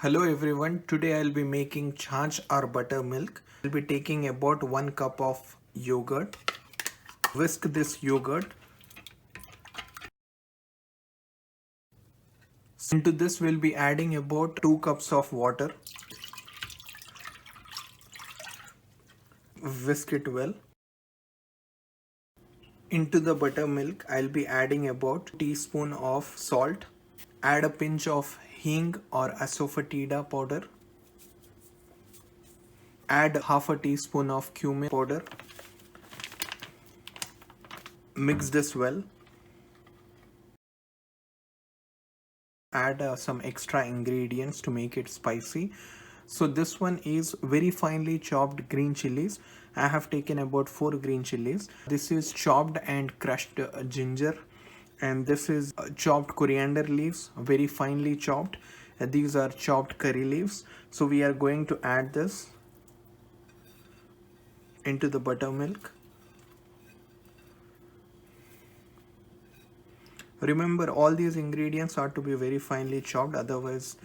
Hello everyone, today I'll be making Chaanch or buttermilk. I'll be taking about 1 cup of yogurt. Whisk this yogurt. Into this we'll be adding about 2 cups of water. Whisk it well. Into the buttermilk I'll be adding about 2 teaspoon of salt. Add a pinch of hing or asafoetida powder. Add half a teaspoon of cumin powder. Mix this well. Add some extra ingredients to make it spicy. So this one is very finely chopped green chilies. I have taken about 4 green chilies. This is chopped and crushed ginger, and this is chopped coriander leaves, very finely chopped. These are chopped curry leaves. So we are going to add this into the buttermilk. Remember, all these ingredients are to be very finely chopped, otherwise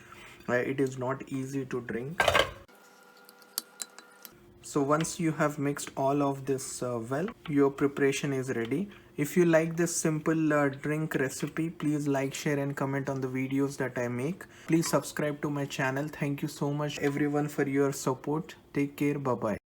it is not easy to drink. So once you have mixed all of this well, your preparation is ready. If you like this simple drink recipe, please like, share and comment on the videos that I make. Please subscribe to my channel. Thank you so much everyone for your support. Take care. Bye bye.